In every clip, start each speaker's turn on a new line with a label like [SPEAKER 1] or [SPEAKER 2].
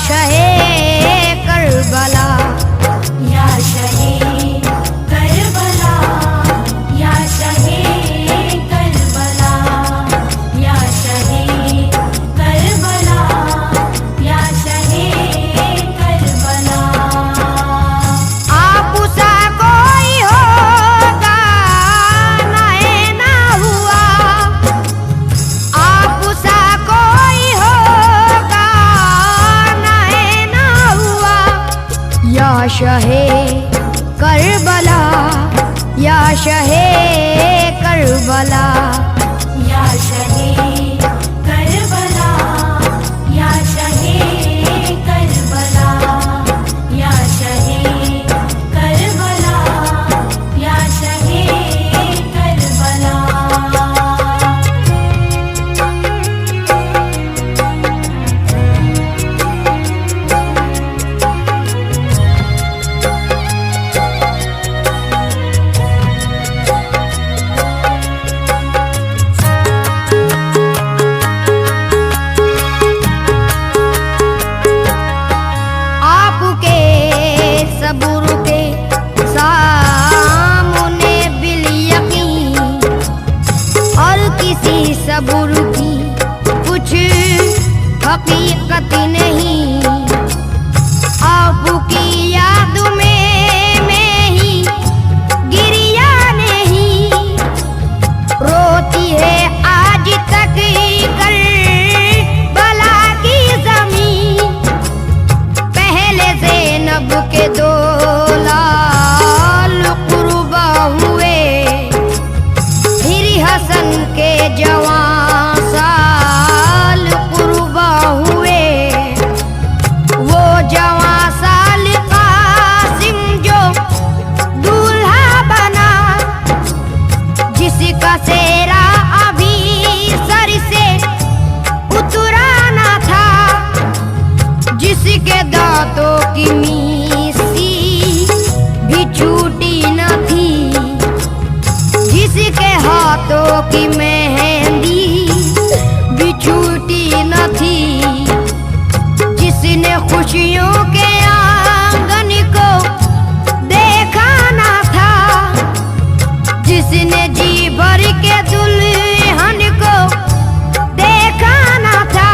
[SPEAKER 1] شہے کربلا
[SPEAKER 2] یا شہے کربلا یا شہے کربلا یا شہے کربلا یا شہے کربلا
[SPEAKER 1] آپ سا کوئی ہوگا نہ ہوا آپ سا کوئی ہوگا نہ ہوا یا شہے کربلا یا شہے کربلا
[SPEAKER 2] یا شہے کربلا یا شہے کربلا یا شہے کربلا یا شہے کربلا
[SPEAKER 1] آپ کے صبر کے سامنے بالیقین اور کسی صبر کی کچھ حقیقت نہیں آپ کی یاد میں ہی گریا نہیں روتی ہے آج تک کربلا کی زمین پہلے زینب کے 2 لال قربا ہوئے پھر حسن کے جوان سال قربا ہوئے وہ جوان سال قاسم جو دولہا بنا جس کا سیرا ابھی سر سے اترا نہ تھا جس کے دانتوں کی میسی بھی چھوٹی نہ تھی جس کے ہاتھوں کی مہندی بھی چھوٹی نہ تھی جس نے خوشیوں کے آنگن کو دیکھا نہ تھا جس نے جی بھر کے دلہن کو دیکھا نہ تھا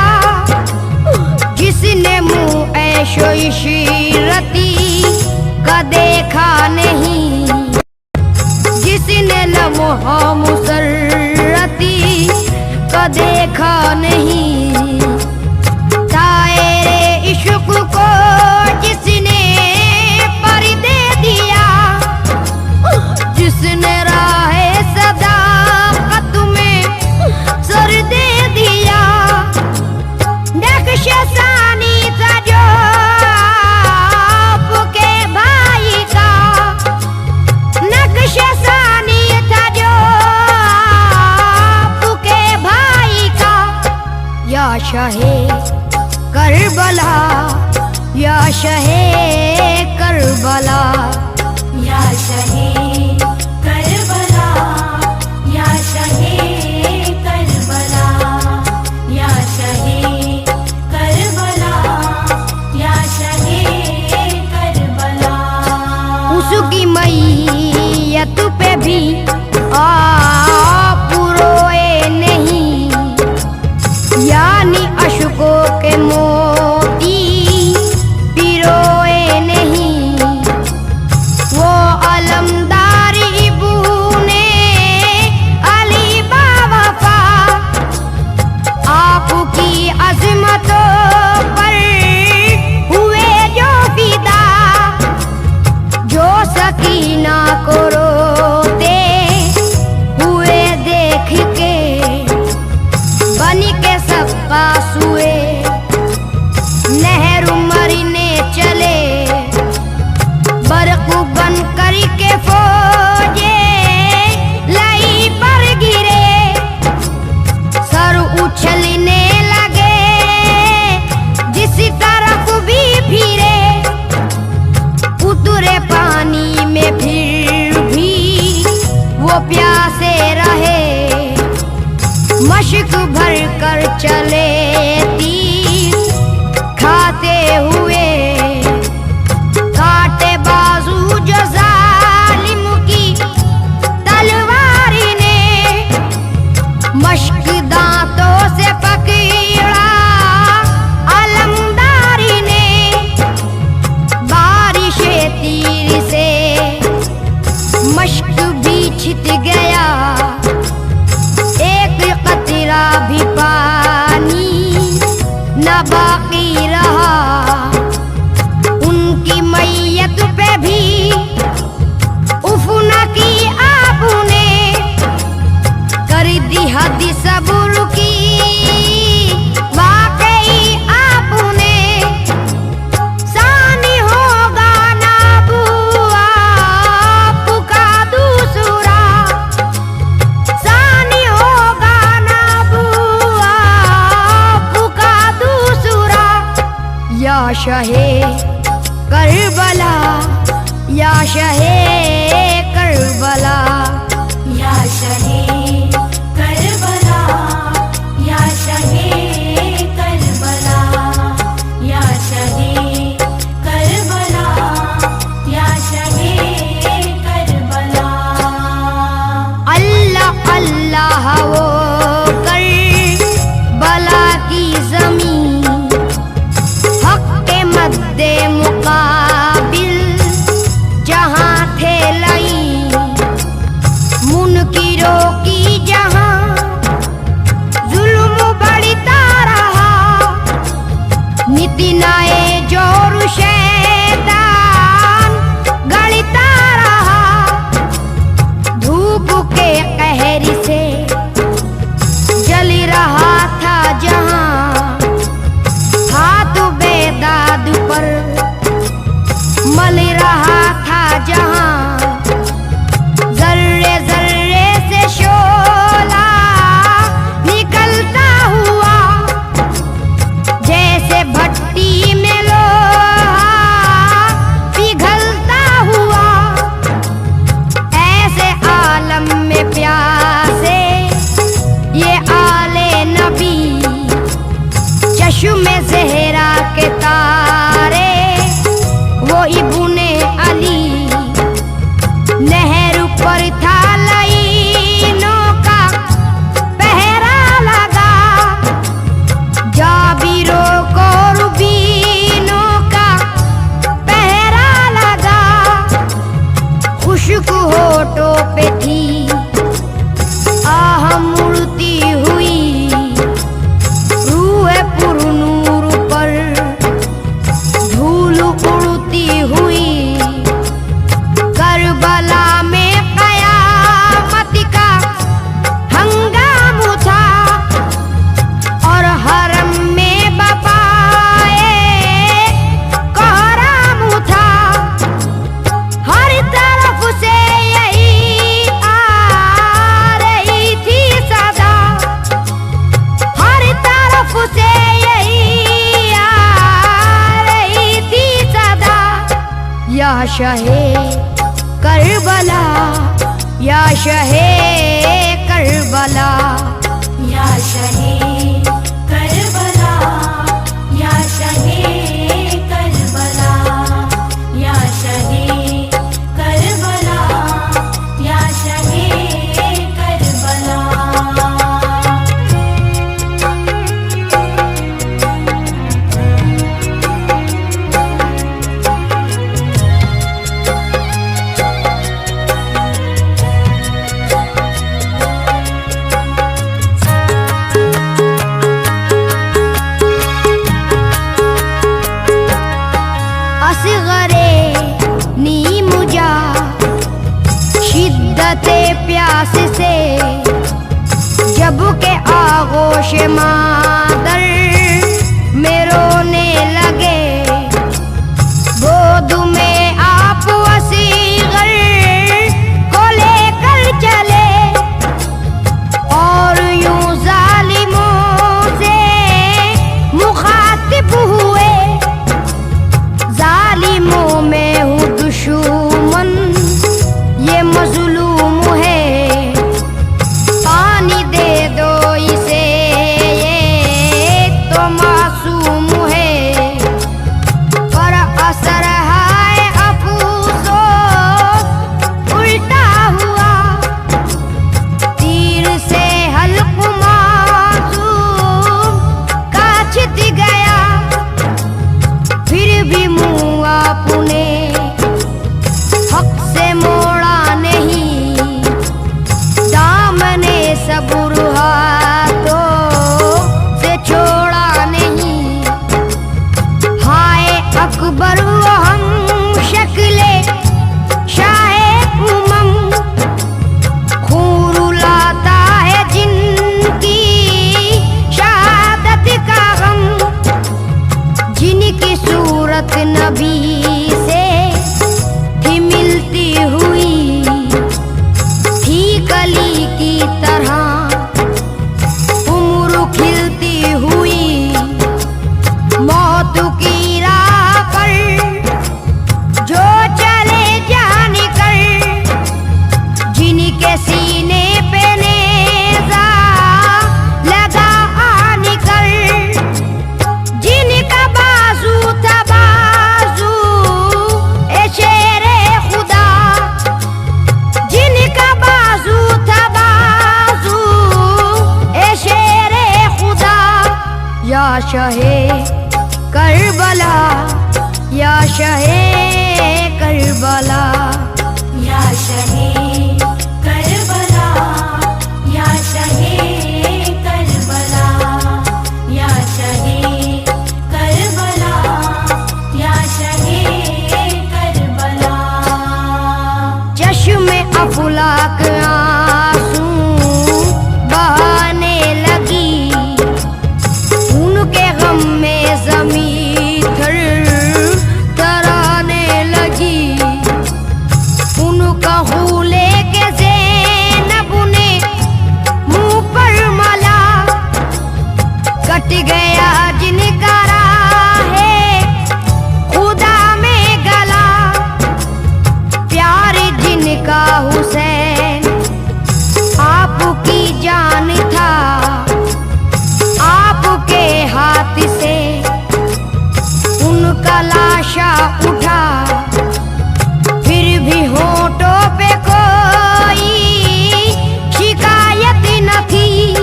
[SPEAKER 1] جس نے منہ عیش و عشرتی کا دیکھا نہیں جس نے لمحہ مسرتی کا دیکھا نہیں دائرے عشق کو جس نے پر دے دیا جس نے راہ صداقت میں سر دے دیا نقش ثانی تھا جو آپ کے بھائی کا نقش ثانی تھا جو آپ کے بھائی کا یا شہے کربلا یا شہے کربلا
[SPEAKER 2] یا شہے کربلا یا شہے کربلا یا شہے کربلا یا شہے کربلا
[SPEAKER 1] اس کی میت پہ بھی آپ روئے نہیں یعنی اشکوں کے موتی پیروئے نہیں وہ علمدار ابن علی باوفا آپ کی عظمتوں پر ہوئے جو فدا جو سکینہ کو روتے ہوئے دیکھ کے بن کے سب پاس ہوئے یا شہے کربلا یا شہے کربلا
[SPEAKER 2] یا شہے کربلا یا شہے کربلا یا شہے کربلا یا شہے کربلا
[SPEAKER 1] اللہ اللہ وہ کربلا کی زمین حق کے مد مقابل جہاں تھے لئیں منکروں کی جہاں ظلم بڑھتا رہا نتنائے جور شیطان گڑتا رہا دھوپ کے قہر سے جل رہا تھا جہاں ہاتھ بیداد پر مل رہا تھا جہاں ذرے ذرے سے شعلہ نکلتا ہوا جیسے بھٹی میں لوہا پگھلتا ہوا ایسے عالم میں پیاسے یہ آل نبی چشم زہرا کے تارے وہ ابن علی نہر پر تھا لعینوں کا پہرا لگا جابروں کو ربینوں کا پہرا لگا خشک ہونٹوں پہ تھی آہ مڑتی ہوئی روح پر نور پر دھول اڑتی ہوئی کربلا میں قیامت کا ہنگام تھا اور حرم میں بپائے کوہرام تھا ہر طرف سے یہی آ رہی تھی صدا ہر طرف سے یہی آ رہی تھی صدا یا شہے کربلا یا شہے کربلا
[SPEAKER 2] یا شہے کربلا یا شہے کربلا یا شہے کربلا یا شہے کربلا
[SPEAKER 1] اصغر نیم جا شدت پیاس سے جب کہ آغوش مادر میں رونے لگے گود میں آپ اصغر کو لے کر چلے اور یوں ظالموں سے مخاطب ہوئے ظالموں میں ہوں دشمن یہ مظلوم ہے پانی دے دو اسے یہ تو معصوم ہے پر اثر ہے افسوس الٹا ہوا تیر سے حلق معصوم کاچت گیا پھر بھی منہ آپ نے حق سے موڑا نہیں دامنے صبر ہاتھوں سے چھوڑا نہیں ہائے اکبر وہ ہم شکل شاہ امم خون لاتا ہے جن کی شہادت کا غم جن کی صورت نبی سے تھی ملتی ہوئی تھی کلی کی طرح عمر کھلتی ہوئی موت کی راہ شہے کربلا یا شہے کربلا
[SPEAKER 2] یا شہے کربلا یا شہے کربلا یا شہے کربلا یا شہے کربلا
[SPEAKER 1] چشم افلاک آنسو بہانے لگی ان کے غم میں زمین تھر ترانے لگی ان کا خون لے کے زینب نے منہ پر ملا کٹ گیا جن کا راہ خدا میں گلا پیار جن کا حسین آپ کی جان تھا آپ کے ہاتھ سے ان کا لاشا اٹھا پھر بھی ہونٹوں پہ کوئی شکایت نہ تھی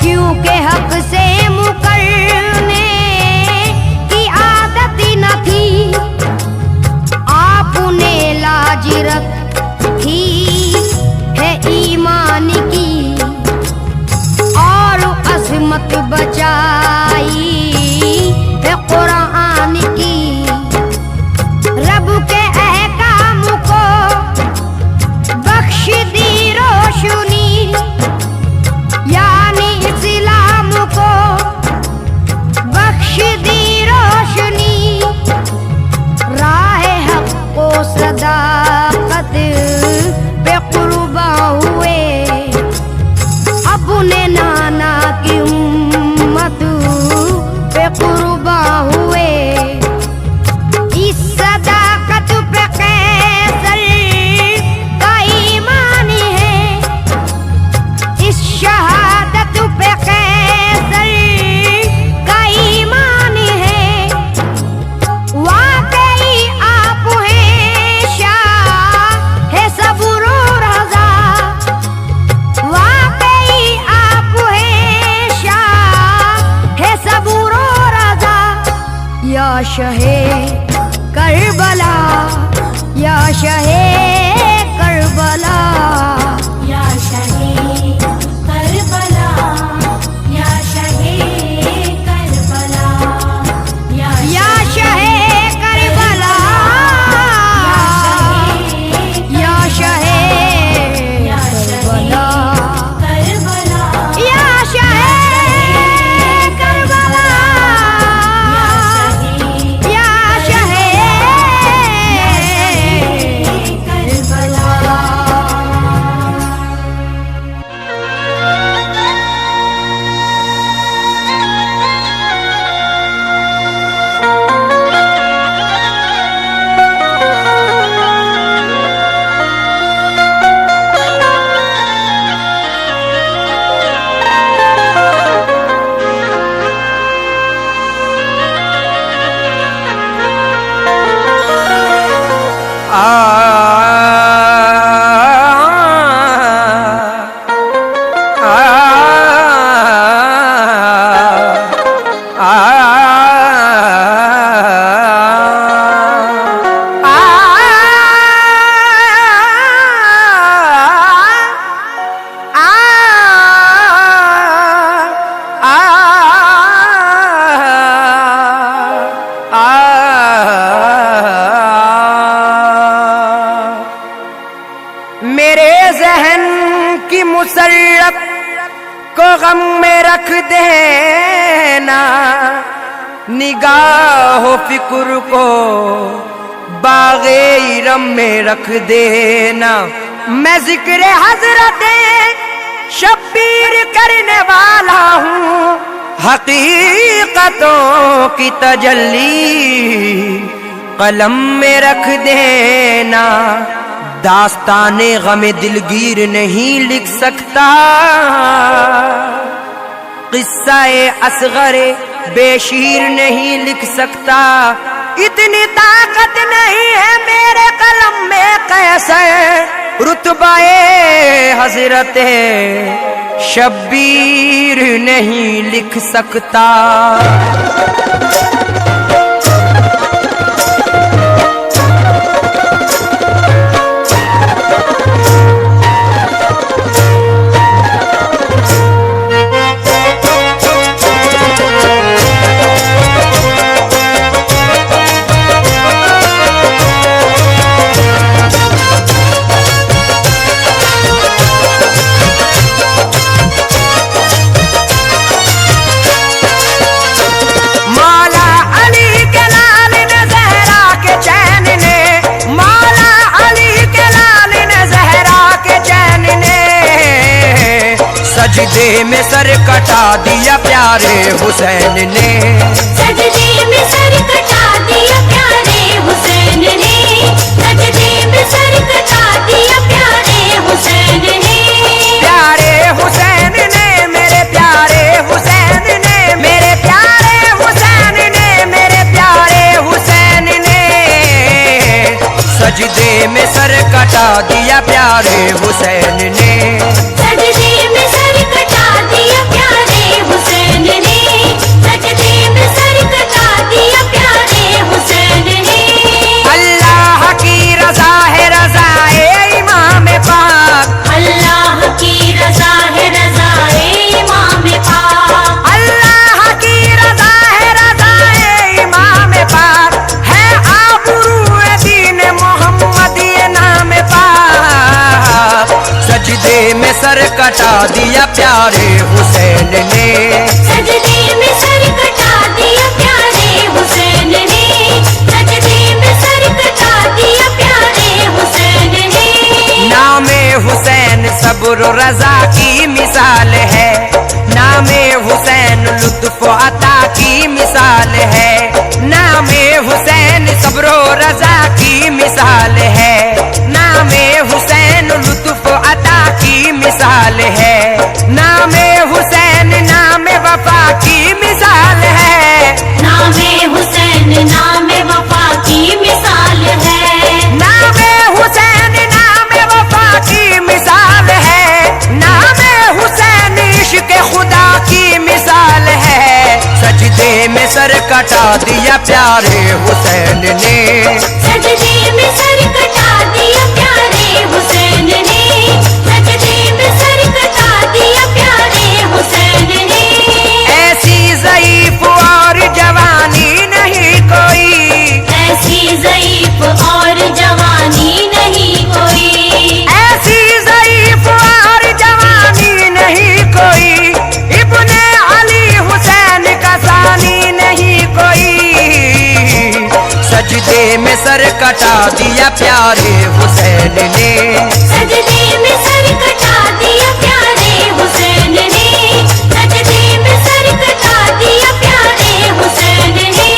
[SPEAKER 1] کیونکہ حق سے مکرنے کی عادت نہ تھی آپ نے لاج رکھی ہے ایمان کی اور عظمت بچائی ہے قرآن کی رب کے احکام کو بخش دی روشنی یعنی اسلام کو بخش دی روشنی راہ حق کو صداقت پہ قرباں ہوئے اپنے نانا کی امت پہ قرباں ہوئے اس صداقت پہ قیصر کا ایمان ہے اس شہادت پہ قیصر کا ایمان ہے واقعی آپ ہیں شاہ ہے صبر و رضا واقعی آپ ہیں شاہ ہے صبر و رضا یا شہے کربلا یا شہے کربلا
[SPEAKER 2] یا شہے کربلا یا شہے کربلا
[SPEAKER 1] یا شہے کربلا یا شہے کربلا
[SPEAKER 2] کربلا
[SPEAKER 1] یا شہے کربلا یا شہے
[SPEAKER 2] کربلا
[SPEAKER 3] میرے ذہن کی مسرت کو غم میں رکھ دینا نگاہ و فکر کو باغ ارم میں رکھ دینا میں ذکر حضرت شبیر کرنے والا ہوں حقیقتوں کی تجلی قلم میں رکھ دینا داستان غم دلگیر نہیں لکھ سکتا قصہ اصغر بے شیر نہیں لکھ سکتا اتنی طاقت نہیں ہے میرے قلم میں قیصر رتبہ حضرت شبیر نہیں لکھ سکتا. سجدے میں سر کٹا دیا پیارے حسین نے.
[SPEAKER 2] سجدے میں سر کٹا دیا پیارے حسین نے. سجدے میں سر کٹا دیا پیارے حسین نے.
[SPEAKER 3] پیارے حسین نے میرے پیارے حسین نے میرے پیارے حسین نے میرے پیارے حسین نے. سجدے میں سر کٹا دیا پیارے حسین نے.
[SPEAKER 2] سجدے میں سر کٹا دیا پیارے حسین نے. سجدے میں سر کٹا دیا پیارے حسین نے.
[SPEAKER 3] اللہ کی رضا ہے رضا امام پاک.
[SPEAKER 2] اللہ کی رضا ہے رضا امام پاک.
[SPEAKER 3] اللہ کی رضا ہے رضا امام پاک. ہے آبرو دین محمد یہ نام پاک. سجدے میں سر کٹا دیا پیارے حسین نے.
[SPEAKER 2] سجدے میں سر کٹا دیا پیارے حسین نے. سجدے میں سر کٹا دیا پیارے حسین نے.
[SPEAKER 3] نام حسین صبر و رضا کی مثال ہے. نام حسین لطف و عطا کی مثال ہے. نام حسین صبر و رضا کی مثال ہے. نام حسین لطف و عطا کی مثال ہے. نام حسین نام وفا کی مثال ہے.
[SPEAKER 2] نام حسین نام وفا کی مثال ہے.
[SPEAKER 3] نام حسین نام وفا کی مثال ہے. نام حسین عشق خدا کی مثال ہے. سجدے میں سر کٹا دیا پیارے حسین نے.
[SPEAKER 2] سجدے میں سر کٹا دیا پیارے حسین نے. سجدے میں سر کٹا دیا پیارے حسین نے.
[SPEAKER 3] ایسی ضعیف اور جوانی نہیں کوئی.
[SPEAKER 2] ایسی ضعیف اور جوانی نہیں کوئی.
[SPEAKER 3] ایسی ضعیف اور جوانی نہیں کوئی. ابن علی حسین کا ثانی نہیں کوئی. سجدے میں سر کٹا دیا پیارے حسین نے.
[SPEAKER 2] سجدے میں سر کٹا دیا پیارے حسین نے. سجدے میں سر کٹا دیا پیارے حسین نے.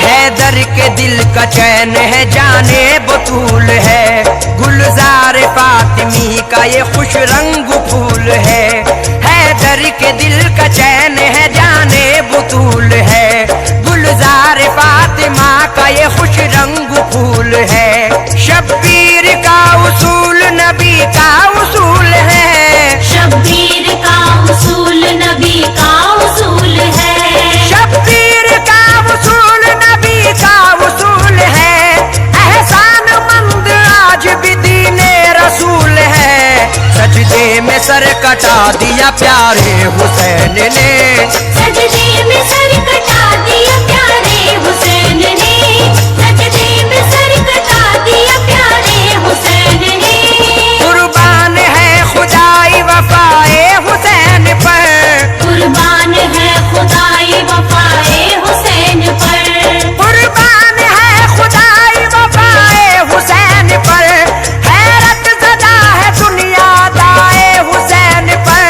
[SPEAKER 3] حیدر کے دل کا چین ہے جانے بطول ہے. گلزار فاطمی کا یہ خوش رنگ پھول ہے. حیدر کے دل کا چین ہے جانے بطول ہے. گلزار فاطمہ کا یہ خوش رنگ پھول ہے. شبیر کا اصول نبی کا اصول ہے.
[SPEAKER 2] شبیر کا اصول نبی کا اصول ہے.
[SPEAKER 3] شبیر کا اصول نبی کا اصول ہے. احسان مند آج بھی دین رسول ہے. سجدے میں سر کٹا دیا پیارے حسین نے.
[SPEAKER 2] سجدے میں سر کٹا دیا پیارے حسین نے. سجدے میں سر کٹا دیا پیارے حسین نے.
[SPEAKER 3] قربان ہے خدائی وفائے حسین پر.
[SPEAKER 2] قربان ہے خدائی وفائے حسین پر.
[SPEAKER 3] قربان ہے خدائی وفائے حسین پر. حیرت زدہ ہے دنیا دائے حسین پر.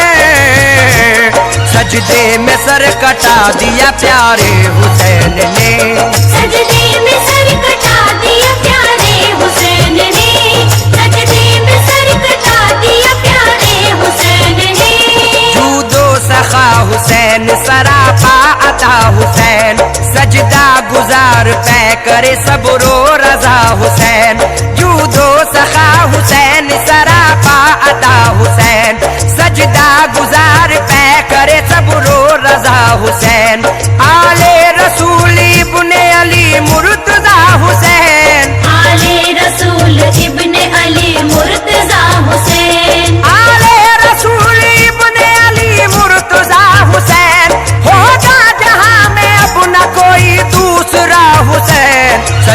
[SPEAKER 3] سجدے میں سر کٹا دیا پیارے حسین نے.
[SPEAKER 2] سجدے میں سر کٹا دیا پیارے حسین نے. سجدے میں سر کٹا دیا پیارے حسین نے.
[SPEAKER 3] جود و سخا حسین سراپا عطا حسین. سجدہ گزار پہ کرے صبر و رضا حسین. جود و سخا حسین سراپا عطا حسین. سجدہ گزار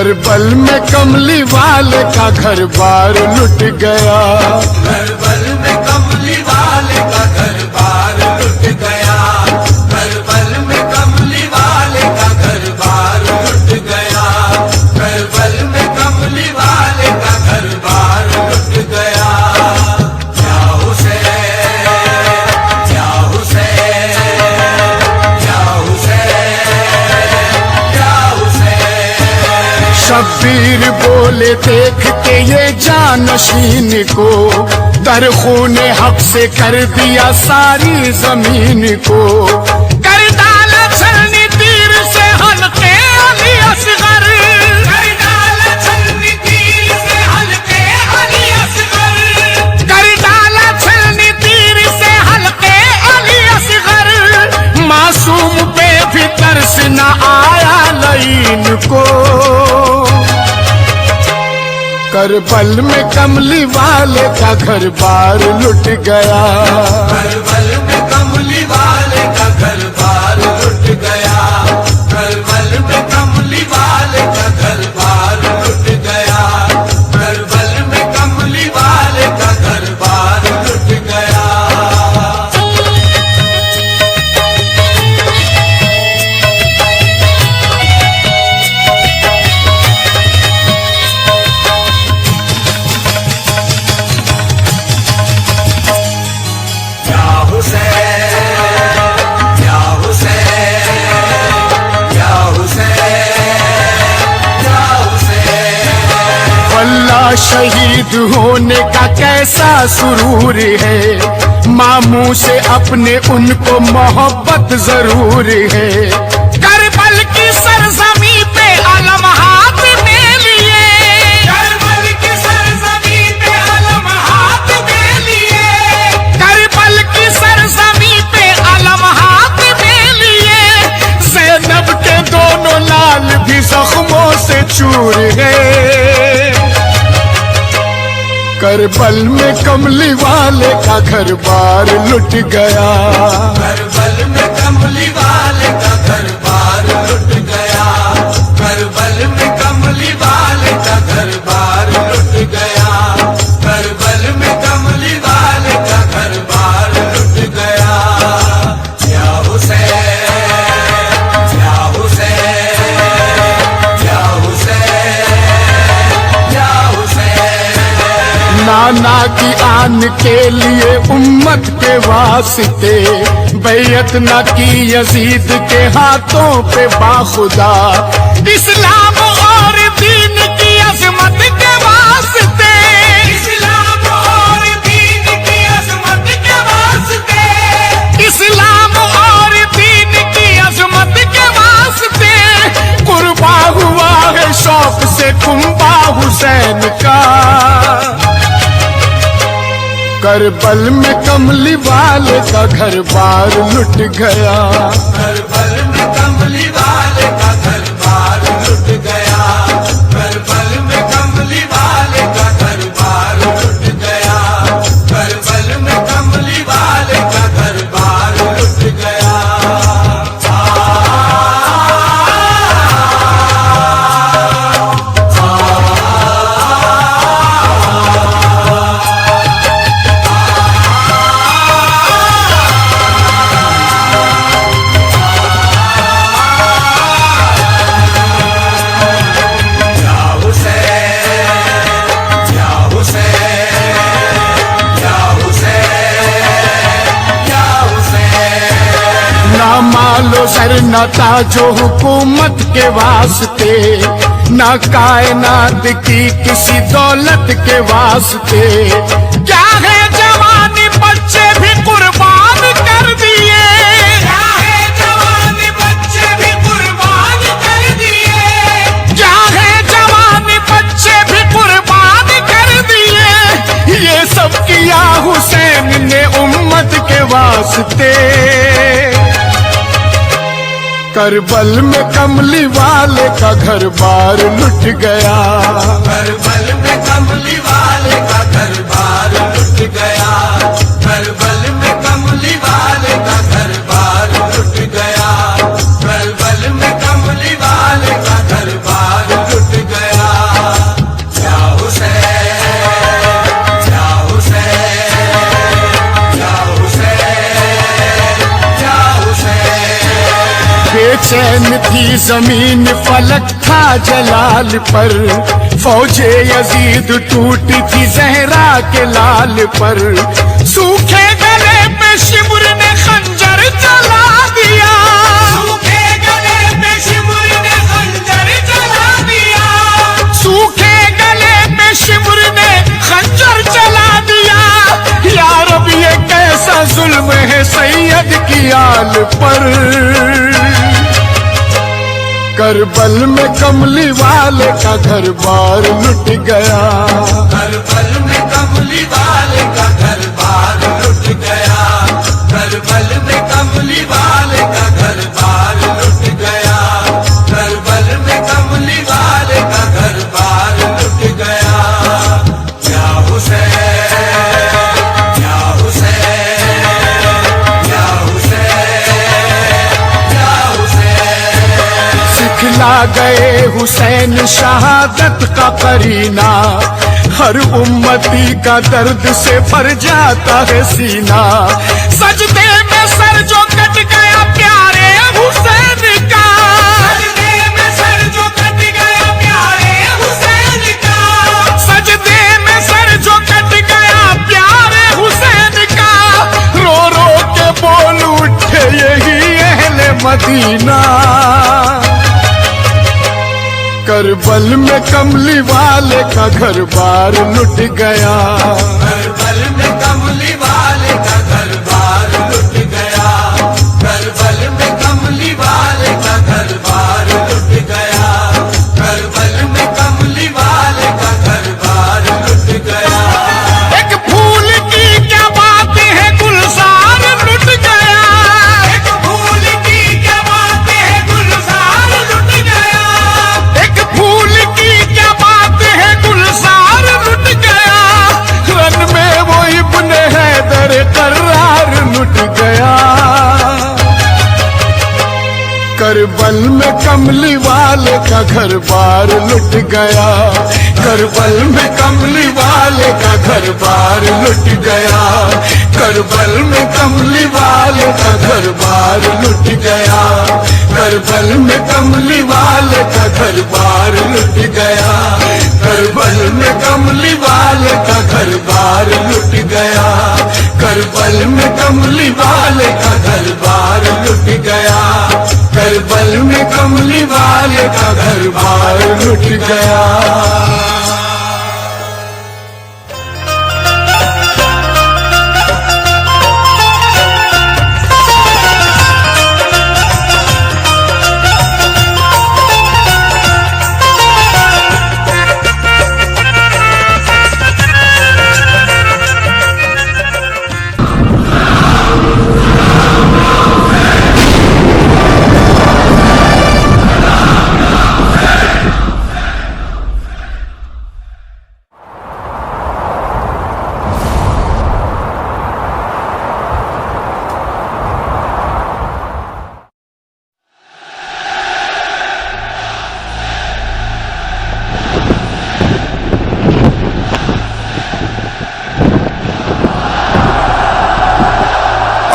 [SPEAKER 4] کربل میں کملی والے کا گھر بار لٹ گیا
[SPEAKER 5] کربل میں کملی والے کا گھر بار لٹ گیا کربل میں کملی والے کا گھر بار لٹ گیا کربل میں کملی والے کا گھر بار لٹ گیا یا حسین یا حسین یا حسین یا حسین
[SPEAKER 4] شبیر بولے دیکھ کے یہ جانشین کو در خون حق سے کر دیا ساری زمین کو کر ڈالا چھلنی تیر سے حلقے علی اصغر
[SPEAKER 5] کر ڈالا چھلنی تیر سے حلقے علی اصغر
[SPEAKER 4] کر ڈالا چھلنی تیر سے حلقے علی اصغر معصوم پہ بھی ترس نہ آیا لعین کو کربل میں کملی والے کا گھر بار لٹ گیا
[SPEAKER 5] کربل میں کملی والے کا گھر بار لٹ گیا کربل میں کملی والے کا گھر بار لٹ گیا کربل میں کملی والے کا گھر بار لٹ گیا
[SPEAKER 4] اللہ شہید ہونے کا کیسا سرور ہے ماموں سے اپنے ان کو محبت ضرور ہے کربل کی سرزمین پہ علم ہاتھ میں لیے
[SPEAKER 5] کربل کی سرزمین پہ علم ہاتھ میں لیے
[SPEAKER 4] کربل کی سرزمین پہ علم ہاتھ میں لیے زینب کے دونوں لال بھی زخموں سے چور گئے کربل میں کملی والے کا گھر بار لٹ گیا
[SPEAKER 5] کربل میں کملی والے کا گھر بار لٹ گیا کربل میں کملی والے کا گھر بار لٹ گیا کربل میں کملی والے کا گھر بار لٹ گیا یا حسین یا حسین یا حسین یا حسین
[SPEAKER 4] نانا کی آن کے لیے امت کے واسطے بیعت نہ کی یزید کے ہاتھوں پہ باخدا اسلام اور دین کی عظمت کے واسطے
[SPEAKER 5] اسلام اور دین کی عظمت کے واسطے
[SPEAKER 4] اسلام اور دین کی عظمت کے واسطے قربا ہوا ہے شوق سے کنبا حسین کا کربل میں کملی والے کا گھر بار لٹ گیا
[SPEAKER 5] کربل میں کملی والے کا گھر بار لٹ گیا کربل میں کملی والے کا گھر بار لٹ گیا کربل میں کملی والے کا گھر بار لٹ گیا
[SPEAKER 4] مالو سر نہ تاجو حکومت کے واسطے نہ کائنات کی کسی دولت کے واسطے کیا ہے جوانی بچے بھی قربان کر دیے
[SPEAKER 5] کیا ہے جوان بچے بھی قربان کر دیے
[SPEAKER 4] کیا ہے جوانی بچے بھی قربان کر دیے یہ سب کیا حسین نے امت کے واسطے کربل میں کملی والے کا گھر بار لٹ گیا
[SPEAKER 5] کربل میں کملی والے کا گھر بار لٹ گیا کربل میں کملی والے کا گھر بار لٹ گیا کربل میں کملی والے کا گھر بار لٹ گیا
[SPEAKER 4] حسین تھی زمین فلک تھا جلال پر فوج یزید ٹوٹی تھی زہرا کے لال پر سوکھے گلے پہ شمر نے خنجر چلا دیا
[SPEAKER 5] سوکھے گلے پہ شمر نے خنجر چلا دیا
[SPEAKER 4] سوکھے گلے پہ شمر نے خنجر چلا دیا یا رب یہ کیسا ظلم ہے سید کی آل پر کربل میں کملی والے کا گھر بار لٹ گیا
[SPEAKER 5] کربل میں کملی والے کا گھر بار لٹ گیا کربل میں کملی والے کا گھر بار لٹ گیا کربل میں کملی والے کا گھر بار لٹ گیا یا حسین یا حسین یا حسین یا حسین
[SPEAKER 4] سکھلا گئے حسین شہادت کا قرینہ ہر امتی کا درد سے بھر جاتا ہے سینہ سجدے میں سر جو کٹ گیا پیارے حسین کا
[SPEAKER 5] سجدے میں سر جو کٹ گیا پیارے حسین کا
[SPEAKER 4] سجدے میں سر جو کٹ گیا پیارے حسین کا رو رو کے بول اٹھے یہی اہل مدینہ کربل میں کملی والے کا گھر بار لٹ گیا
[SPEAKER 5] کربل میں کملی والے کا گھر بار لٹ گیا کربل میں کملی والے کا گھر بار لٹ گیا کربل میں کملی والے کا گھر بار لٹ گیا
[SPEAKER 4] ایک پھول کی کیا بات ہے گلزار لٹ گیا
[SPEAKER 5] ایک پھول کی کیا بات ہے گلزار لٹ گیا
[SPEAKER 4] ایک پھول کی کیا بات ہے گلزار لٹ گیا رن میں وہ ابن حیدر قرار لٹ گیا کربل میں کملی والے کا گھر بار لٹ گیا کربل میں کملی والے کا گھر بار لٹ گیا کربل میں کملی والے کا گھر بار لٹ گیا کربل میں کملی والے کا گھر بار لٹ گیا کربل میں کملی والے کا گھر بار لٹ گیا کربل میں کملی والے کا گھر بار لٹ گیا کربل میں کملی والے کا گھر بار لٹ گیا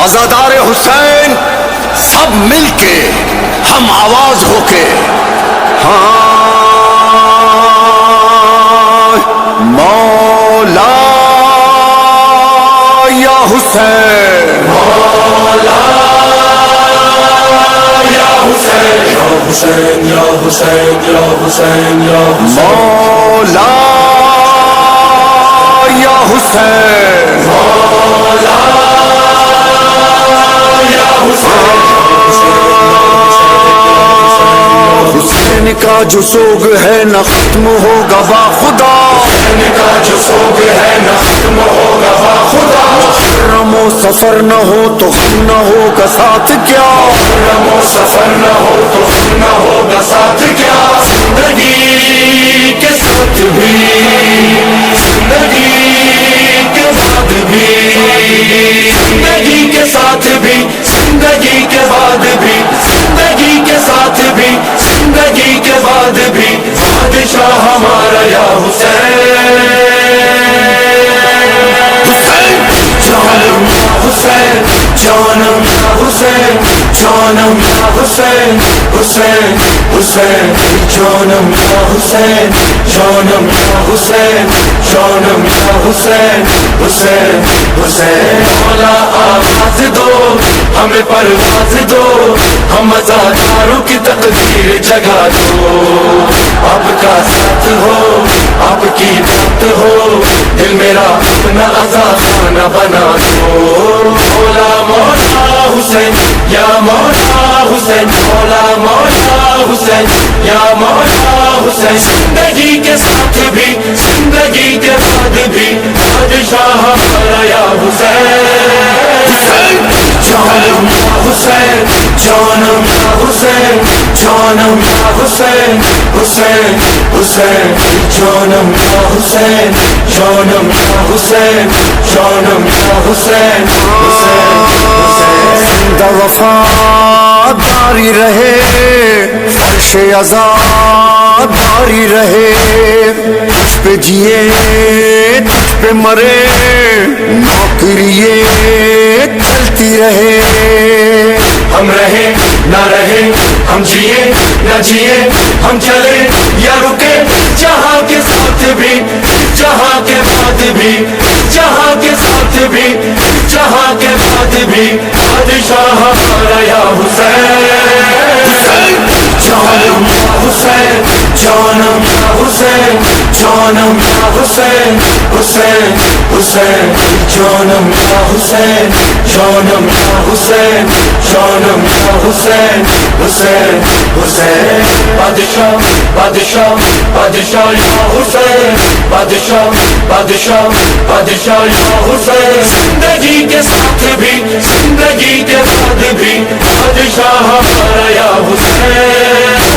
[SPEAKER 6] عزادار حسین سب مل کے ہم آواز ہو کے ہاں مولا یا حسین مولا یا حسین یا حسین یا حسین یا حسین یا مولا یا حسین مولا حسین کا جو سوگ ہے نہ ختم ہوگا با خدا حسین کا جو سوگ ہے نہ ختم ہوگا با خدا محرم و سفر نہ ہو تو غم نہ ہوگا ساتھ کیا محرم و سفر نہ ہو تو غم نہ ہوگا ساتھ کیا زندگی کے ساتھ بھی زندگی کے بعد بھی زندگی کے ساتھ بھی زندگی کے بعد بھی زندگی کے ساتھ بھی زندگی کے بعد بھی بادشاہ ہمارا یا حسین جانم یا حسین جانم یا حسین جانم یا حسین حسین حسین جانم یا حسین جانم یا حسین جانم یا حسین حسین حسین مولا آواز دو ہمیں پرواز دو ہم عزاداروں کی تقدیر جگا دو آپ کا ساتھ ہو آپ کی بات ہو دل میرا اپنا عزادانہ بنا دو مولا مولا حسین یا مولا حسین مولا مولا حسین یا مولا حسین زندگی کے ساتھ بھی زندگی کے بعد بھی بادشاہ ہمارا یا حسین جانم یا حسین جانم یا حسین جانم یا حسین حسین حسین جانم یا حسین جانم یا حسین جانم یا حسین حسین حسین زندہ وفاداری رہے فرش عزاداری رہے تجھ پہ جیے تجھ پہ مرے نوکریے چلتی رہے ہم رہے نہ رہے ہم جیے نہ جیے ہم چلے یا رکے جہاں کے ساتھ بھی جہاں کے بعد بھی جہاں کے ساتھ بھی جہاں کے بعد بھی بادشاہ ہمارا یا حسین جانم یا حسین جانم یا حسین جانم یا حسین حسین حسین جانم یا حسین جانم یا حسین جانم یا حسین حسین حسین بادشاہ بادشاہ بادشاہ یا حسین بادشاہ بادشاہ بادشاہ یا حسین زندگی کے ساتھ بھی زندگی کے بعد بھی بادشاہ ہمارا یا حسین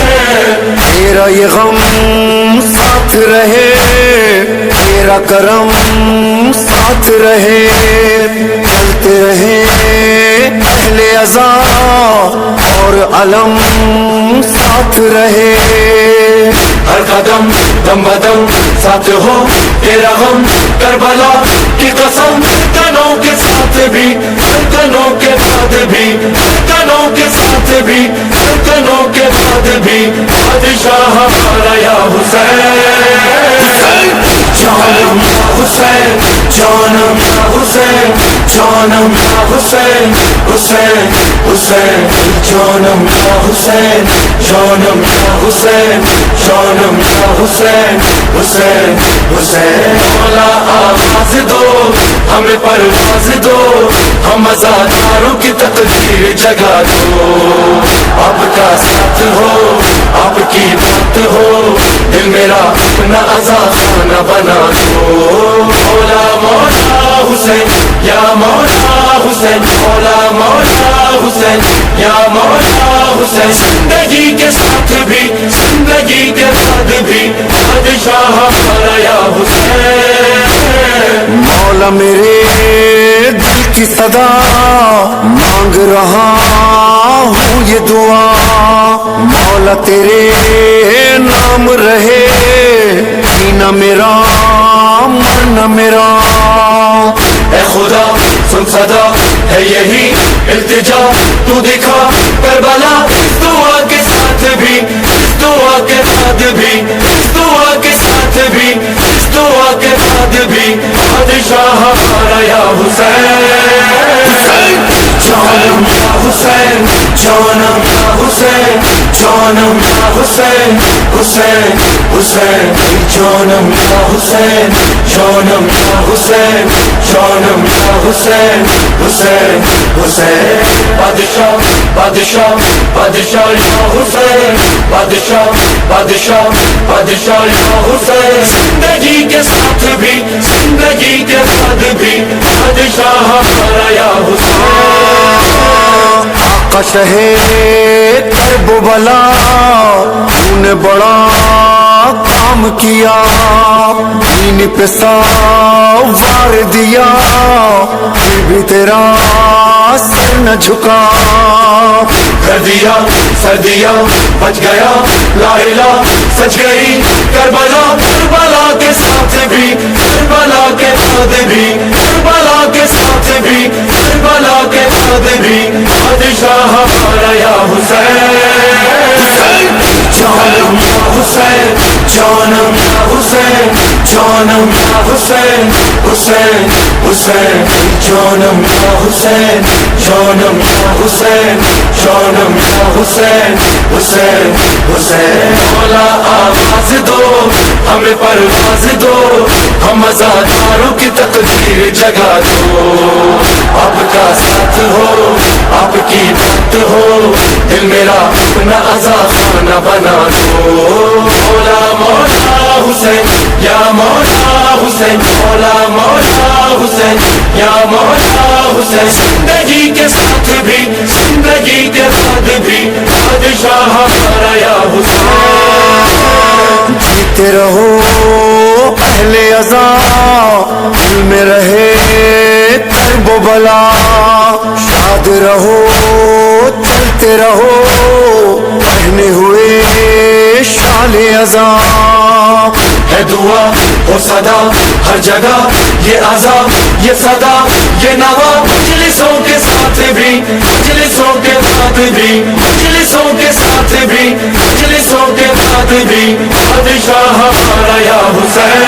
[SPEAKER 6] تیرا یہ غم ساتھ رہے تیرا کرم ساتھ رہے چلتے رہے اہل عزا اور علم ساتھ رہے ہر قدم دم بدم ساتھ ہو تیرا غم کربلا کی قسم کنوں کے ساتھ بھی کنوں کے بعد بھی کنوں کے ساتھ بھی کنوں کے بعد بھی بادشاہ ہمارا یا حسین جانم یا حسین جانم یا حسین جانم یا حسین حسین حسین جانم یا حسین جانم یا حسین جانم یا حسین حسین حسین مولا آواز دو ہمیں پرواز دو ہم عزاداروں کی تقدیر جگا دو آپ کا ساتھ ہو آپ کی بات ہو دل میرا اپنا عزادانہ بنا دو مولا مولا حسین یا مولا حسین مولا مولا حسین یا مولا حسین زندگی کے ساتھ بھی زندگی کے بعد بھی بادشاہ ہمارا یا حسین مولا میرے دل کی صدا مانگ رہا ہوں یہ دعا مولا تیرے نام رہے جینا میرا مرنا میرا اے خدا سن صدا ہے یہی التجا تو دکھا کربلا اس دعا کے ساتھ بھی اس دعا کے بعد بھی اس دعا کے ساتھ بھی اس دعا کے بعد بھی بادشاہ ہمارا یا حسین جانم یا حسین جانم یا حسین جانم یا حسین حسین حسین جانم یا حسین جانم یا حسین جانم یا حسین حسین حسین بادشاہ بادشاہ بادشاہ یا حسین بادشاہ بادشاہ بادشاہ یا حسین زندگی کے ساتھ بھی زندگی کے بعد بھی بادشاہ ہمارا یا حسین آقا شہے کرب و بلا تو نے بڑا کام کام کیا دین پہ سوار دیا پھر بھی تیرا سر نہ جھکا
[SPEAKER 5] کر دیا سر دیا بچ گیا لا الہ سچ گئی کربلا کربلا کے ساتھ بھی کربلا کے بعد بھی کربلا کے ساتھ بھی کربلا کے بعد بھی بادشاہ ہمارا یا حسین جانم یا حسین جانم یا حسین جانم یا حسین حسین حسین جانم یا حسین جانم یا حسین جانم یا حسین حسین حسین مولا آواز دو ہمیں پرواز دو ہم ازاداروں کی تقدیر جگا دو آپ کا ساتھ ہو آپ کی بات ہو دل میرا اپنا آزاد خانہ بنا دو مولا مولا حسین یا مولا حسین مولا مولا حسین یا مولا حسین زندگی کے ساتھ بھی زندگی کے بعد بھی بادشاہ ہمارا یا حسین
[SPEAKER 6] جیتے رہو اہل ازاں دل میں رہے کرب و بلا شاد رہو چلتے رہو پہنے ہوئے شال ازاں
[SPEAKER 5] ہے دعا ہو صدا ہر جگہ یہ عذاب یہ صدا یہ نوا مجلسوں کے ساتھ بھی مجلسوں کے بعد بھی مجلسوں کے ساتھ بھی مجلسوں کے بعد بھی بادشاہ ہمارا یا حسین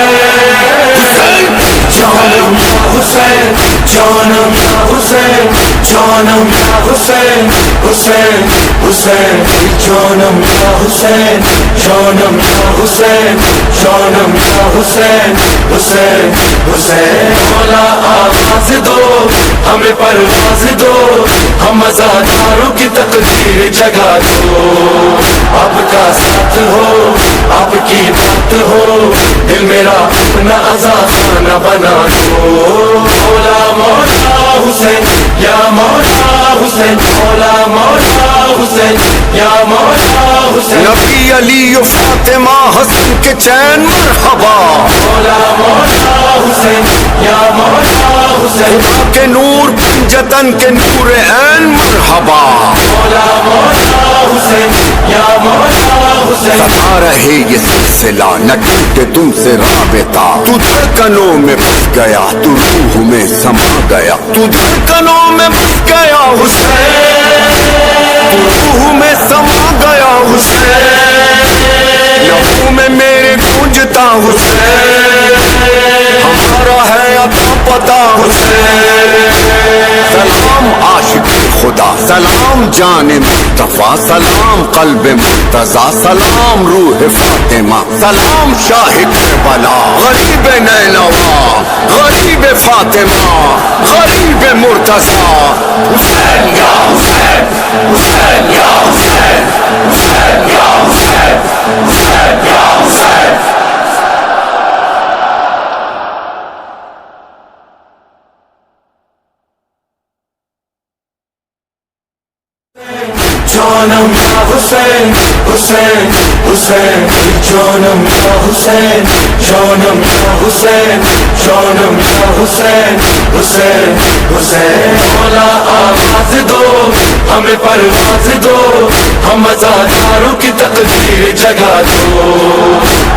[SPEAKER 5] جانم یا حسین جانم یا حسین جانم یا حسین حسین حسین جانم یا حسین جانم یا حسین جانم یا حسین حسین حسین مولا آواز دو ہمیں پرواز دو ہم ازاداروں کی تقدیر جگا دو آپ کا ساتھ ہو آپ کی بات ہو دل میرا اپنا آزاد خانہ بنا دو مولا مولا حسین یا مولا حسین مولا مولا حسین یا مولا حسین
[SPEAKER 6] نبی علی و فاطمہ حسن کے چین مرحبا
[SPEAKER 5] مولا مولا حسین یا مولا حسین
[SPEAKER 6] خدا کے نور پنجتن کے نور عین مرحبا
[SPEAKER 5] مولا مولا حسین یا مولا حسین
[SPEAKER 6] ستا رہے یہ سلسلہ نہ ٹوٹے تم سے رابطہ تو دھڑکنوں میں بس گیا تو روح میں سما گیا تو دھڑکنوں میں بس گیا حسین تو روح میں سما گیا حسین لہو میں میرے گونجتا حسین ہمارا ہے عطا پتا حسین سلام عاشق خدا سلام جان مصطفیٰ سلام قلب مرتضیٰ سلام روح فاطمہ سلام شاہ کربلا غریب نینوا غریب فاطمہ غریب مرتضیٰ حسین یا حسین حسین یا حسین حسین یا حسین حسین یا حسین
[SPEAKER 5] جانم یا حسین حسین حسین جانم یا حسین جانم یا حسین جانم یا حسین حسین حسین مولا آواز دو ہمیں پرواز دو ہم ازاداروں کی تقدیر جگا دو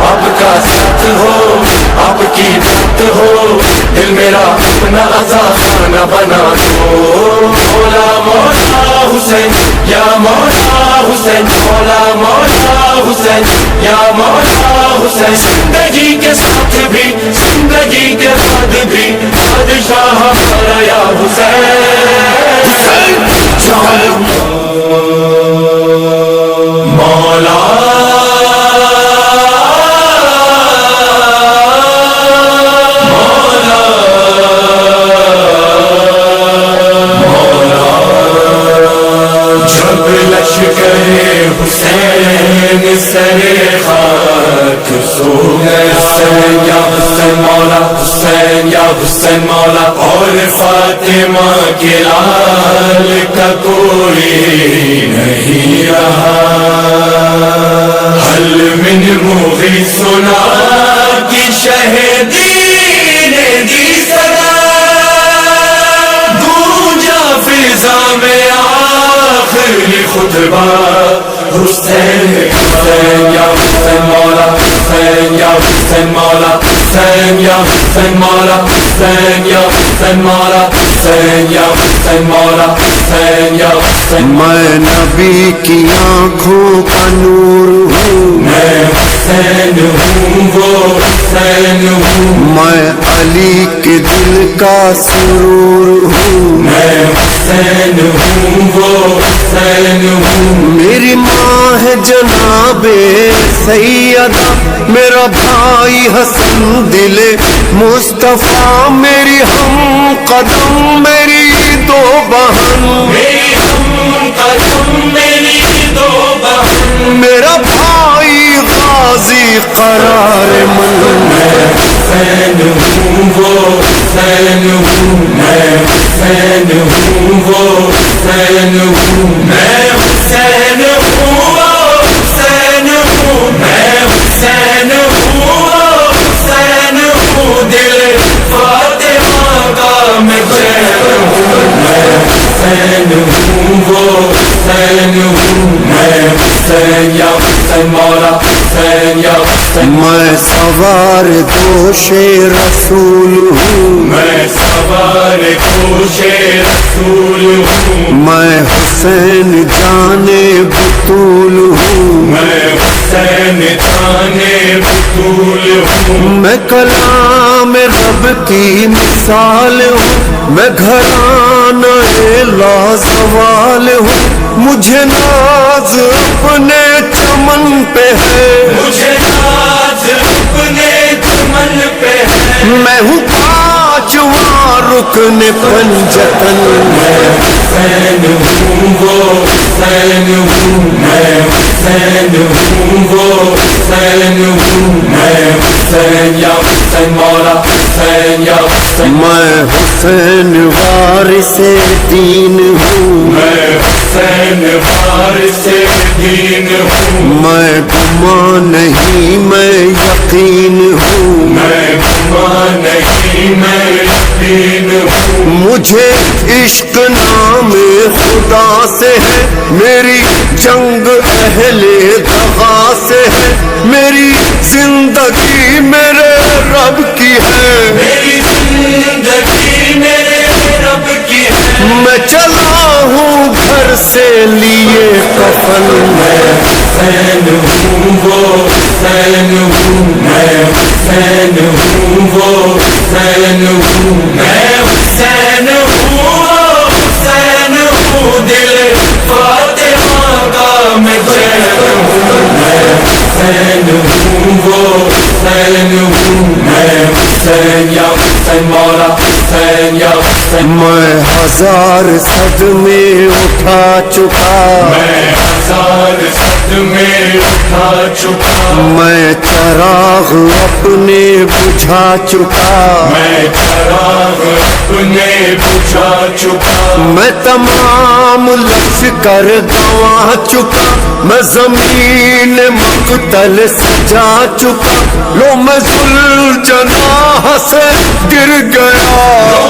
[SPEAKER 5] آپ کا ساتھ ہو آپ کی بات ہو دل میرا اپنا آزاد خانہ بنا دو مولا مولا حسین یا مولا حسین مولا مولا حسین یا مولا حسین زندگی کے ساتھ بھی زندگی کے بعد بھی بادشاہ ہمارا یا حسین جانم مولا حسین سر خاک سو گئے حسین یا حسین مولا حسین یا حسین مولا اور فاطمہ کے لال کا کوئی نہیں رہا بل من مغیثنا کی شہیدی نے دی صدا گونجا فضا میں آخری خطبہ حسین حسین یا حسین مولا حسین یا حسین مولا حسین یا حسین مولا حسین یا حسین مولا حسین یا حسین مولا حسین یا حسین
[SPEAKER 6] میں نبی کی آنکھوں کا نور ہوں،
[SPEAKER 5] میں حسین ہوں وہ حسین ہوں
[SPEAKER 6] میں علی کے دل کا سرور ہوں،
[SPEAKER 5] میں حسین ہوں وہ حسین ہوں
[SPEAKER 6] میری ماں ہے جناب سیدہ، میرا بھائی حسن دل مصطفیٰ، میری ہم قدم میری دو بہن،
[SPEAKER 5] میری ہم قدم میری دو بہن
[SPEAKER 6] میرا بھائی غازی قرار من،
[SPEAKER 5] میں حسین ہوں وہ حسین ہوں میں حسین ہوں وہ حسین ہوں میں حسین ہوں وہ حسین ہوں میں حسین ہوں وہ حسین ہوں دل فاطمہ کا میں چین ہوں میں حسین ہوں وہ حسین ہوں میں حسین یا حسین مولا حسین یا حسین
[SPEAKER 6] میں سوار دوش رسول ہوں،
[SPEAKER 5] میں سوار کوش رسول ہوں
[SPEAKER 6] میں حسین جان بطول ہوں،
[SPEAKER 5] میں حسین جانے بطول ہوں
[SPEAKER 6] میں کلام رب کی مثال ہوں، میں گھرانہ لازوال ہوں، مجھے ناز اپنے چمن پہ ہے،
[SPEAKER 5] مجھے ناز اپنے چمن پہ ہے
[SPEAKER 6] میں ہوں پانچواں رکن پنجتن،
[SPEAKER 5] میں حسین ہوں وہ حسین ہوں میں حسین ہوں وہ حسین ہوں میں حسین یا حسین مولا حسین یا حسین
[SPEAKER 6] میں حسین وارث دین ہوں،
[SPEAKER 5] میں حسین وارث دین ہوں
[SPEAKER 6] میں گمان نہیں میں یقین ہوں،
[SPEAKER 5] میں گمان نہیں میں یقین ہوں
[SPEAKER 6] مجھے عشق نام خدا سے ہے، میری جنگ اہل دغا سے ہے، میری زندگی میرے رب کی ہے،
[SPEAKER 5] میری زندگی میرے رب کی ہے
[SPEAKER 6] میں چلا ہوں گھر سے لیے کفن،
[SPEAKER 5] میں حسین ہوں وہ حسین ہوں میں حسین ہوں وہ حسین ہوں میں حسین ہوں وہ حسین ہوں دل فاطمہ کا میں چین ہوں میں حسین ہوں وہ حسین ہوں میں حسین یا حسین مولا حسین یا حسین
[SPEAKER 6] میں ہزار صدمے اٹھا چکا،
[SPEAKER 5] میں ہزار صدمے اٹھا چکا
[SPEAKER 6] میں چراغ اپنے بجھا چکا،
[SPEAKER 5] میں چراغ اپنے بجھا چکا
[SPEAKER 6] میں تمام لشکر گنوا چکا، میں زمین مقتل سجا چکا، لو میں ذوالجناح سے گر گیا،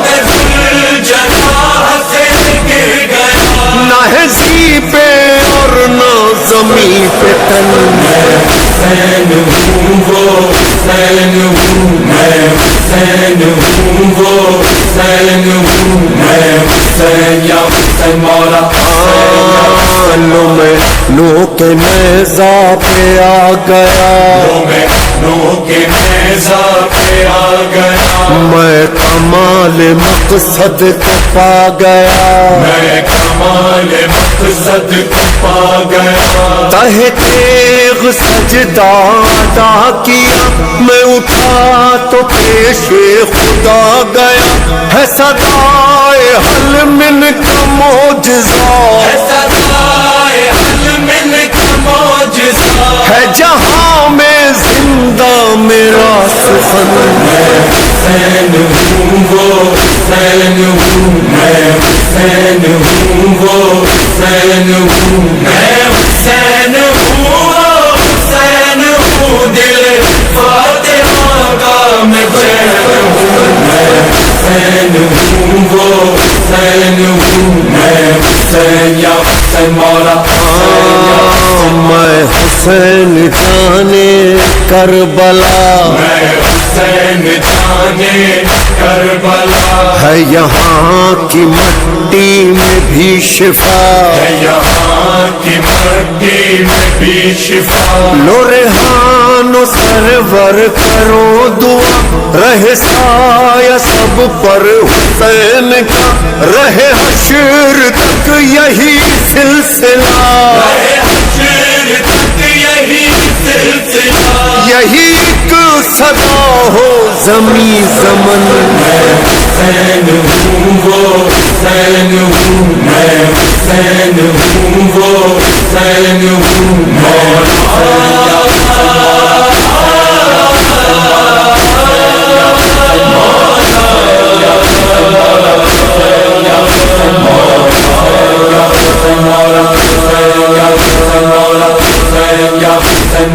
[SPEAKER 5] میں ذوالجناح سے گر گیا
[SPEAKER 6] نہ ہے زی پہ اور نہ زمین پہ تن،
[SPEAKER 5] میں حسین ہوں وہ حسین ہوں میں حسین ہوں وہ حسین ہوں میں حسین یا حسین مولا حسین یا حسین
[SPEAKER 6] لو میں لو کے نیزہ پہ آ گیا،
[SPEAKER 5] میں نو کے نیزہ پہ آ گیا
[SPEAKER 6] میں کمال مقصد کو پا گیا،
[SPEAKER 5] میں کمال مقصد کو پا گیا
[SPEAKER 6] تہ تیغ سجدہ ادا کیا، میں اٹھا تو پیش خدا گیا، ہے صدائے حل من کا معجزہ،
[SPEAKER 5] صدائے حل من کا معجزہ
[SPEAKER 6] ہے جہاں میں زندہ میرا سخن،
[SPEAKER 5] میں حسین ہوں وہ حسین ہوں میں حسین ہوں وہ حسین ہوں میں حسین ہوں وہ حسین
[SPEAKER 6] حسین جانے کربلا
[SPEAKER 5] میں حسین جانے کربلا
[SPEAKER 6] ہے یہاں کی مٹی میں بھی شفا
[SPEAKER 5] ہے یہاں کی مٹی میں بھی شفا
[SPEAKER 6] لو ریحان و سرور کرو دعا رہے سایہ سب پر حسین کا رہے حشر تک یہی سلسلہ
[SPEAKER 5] حشر تک یہی سلسلہ
[SPEAKER 6] یہی ایک صدا ہو زمیں زمن
[SPEAKER 5] حسین ہوں وہ حسین ہوں میں حسین ہوں وہ حسین ہوں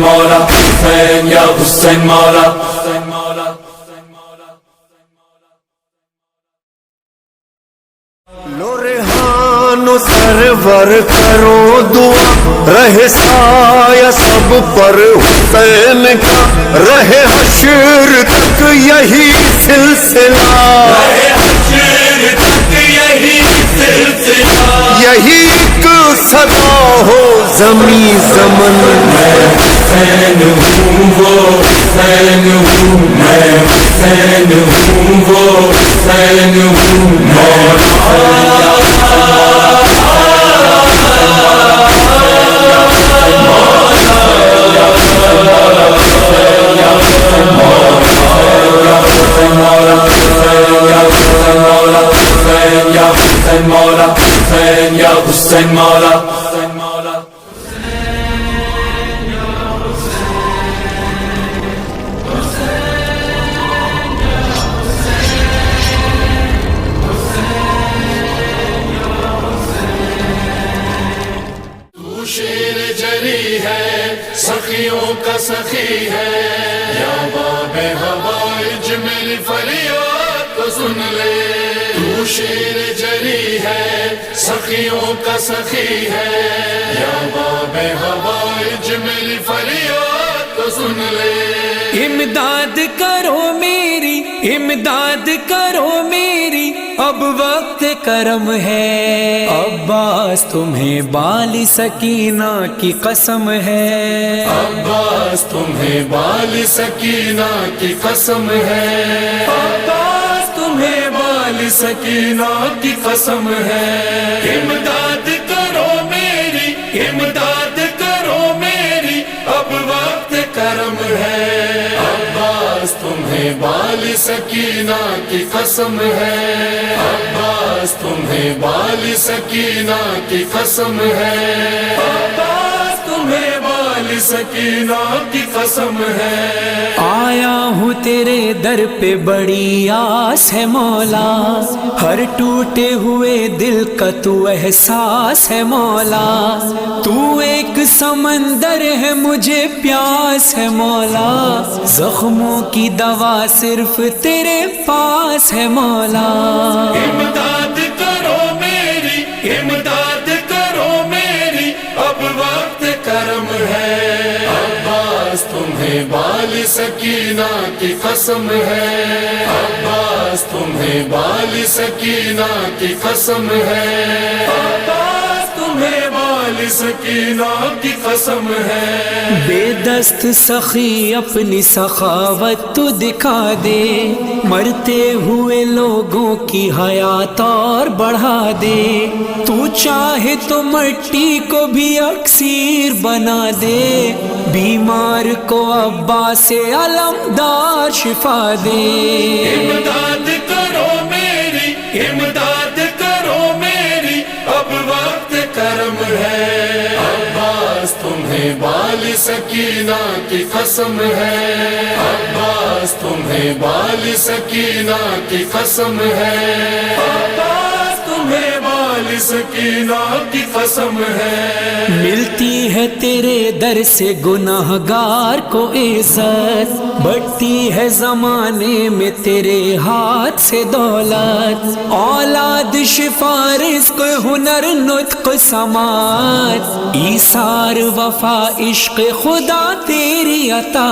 [SPEAKER 5] مولا حسین یا حسین مولا
[SPEAKER 6] لو ریحان و سرور کرو دعا رہے سایہ سب پر حسین کا رہے حشر تک یہی سلسلہ
[SPEAKER 5] حشر تک یہی سلسلہ
[SPEAKER 6] یہی ایک صدا ہو زمیں زمن
[SPEAKER 5] حسین ہوں وہ حسین ہوں میں حسین ہوں وہ حسین ہوں مولا حسین یا حسین مولا شیر جری ہے سخیوں کا سخی ہے یا باب ہوائج میری فریاد کو سن لے تو شیر جری ہے سخیوں کا سخی ہے یا باب ہوائج میری فریاد کو سن لے
[SPEAKER 7] امداد کرو میری امداد کرو میری اب وقت کرم ہے عباس تمہیں بال سکینہ کی قسم ہے
[SPEAKER 5] عباس تمہیں بال سکینہ کی قسم ہے
[SPEAKER 7] عباس تمہیں بال سکینہ کی قسم ہے
[SPEAKER 5] امداد کرو میری امداد کرو میری اب وقت کرم ہے عباس تمہیں بال سکینہ کی قسم ہے عباس تمہیں بال سکینہ کی قسم ہے
[SPEAKER 7] عباس تمہیں بال سکینہ کی قسم ہے آیا ہوں تیرے در پہ بڑی آس ہے مولا ہر ٹوٹے ہوئے دل کا تو احساس ہے مولا تو ایک سمندر ہے مجھے پیاس ہے مولا زخموں کی دوا صرف تیرے پاس ہے مولا
[SPEAKER 5] امداد کرو میری امداد کرو میری اب وقت کرم ہے عباس تمہیں بال سکینہ کی قسم ہے عباس تمہیں بال سکینہ کی قسم ہے عباس تمہیں بال سکینہ کی قسم ہے
[SPEAKER 7] بے دست سخی اپنی سخاوت تو دکھا دے مرتے ہوئے لوگوں کی حیات اور بڑھا دے تو چاہے تو مٹی کو بھی اکسیر بنا دے بیمار کو عباس علمدار شفا دے
[SPEAKER 5] امداد کرو میری امداد کرو میری اب وقت کرم ہے عباس تمہیں بال سکینہ کی قسم ہے عباس تمہیں بال سکینہ کی قسم ہے عباس
[SPEAKER 7] تمہیں والی سکینہ کی قسم ہے. ملتی ہے تیرے در سے گناہگار کو عزت، بڑھتی ہے زمانے میں تیرے ہاتھ سے دولت. اولاد شفا رزق ہنر نطق سماعت، ایثار وفا عشق خدا تیری عطا.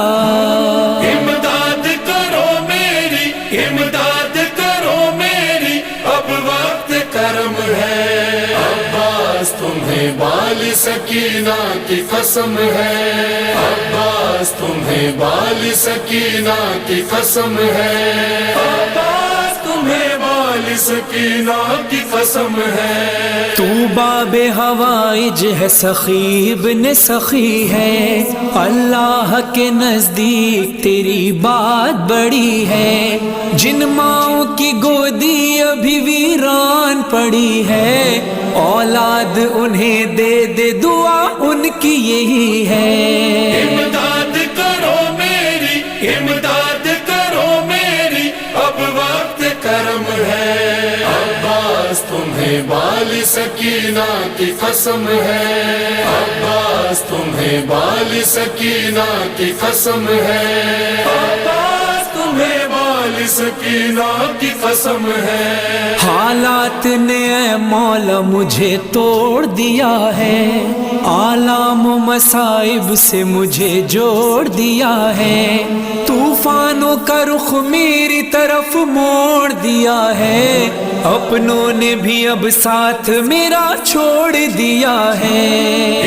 [SPEAKER 7] امداد کرو میری، امداد کرو میری، اب وقت کرم ہے. عباس تمہیں والی سکینہ کی قسم ہے. عباس تمہیں والی سکینہ کی قسم ہے. عباس تمہیں والی سکینہ کی قسم ہے. تو باب ہوائج ہے، سخی ابن سخی ہے. اللہ کے نزدیک تیری بات بڑی ہے. جن ماؤں کی گودی ابھی ویران پڑی ہے، اولاد انہیں دے دے دعا ان کی یہی ہے. امداد کرو میری، امداد کرو میری، اب وقت کرم ہے. عباس تمہیں والی سکینہ کی قسم ہے. عباس تمہیں والی سکینہ کی قسم ہے. عباس تمہیں والی سکینہ کی قسم ہے. حالات نے اے مولا مجھے توڑ دیا ہے، آلام و مصائب سے مجھے جوڑ دیا ہے. طوفانوں کا رخ میری طرف موڑ دیا ہے، اپنوں نے بھی اب ساتھ میرا چھوڑ دیا ہے.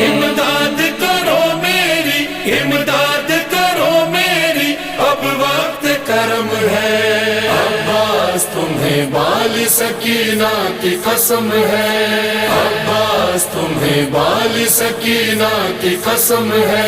[SPEAKER 7] امداد کرو میری، امداد کرو میری، اب وقت کرم ہے. عباس تمہیں والی سکینہ کی قسم ہے. عباس تمہیں والی سکینہ کی قسم ہے.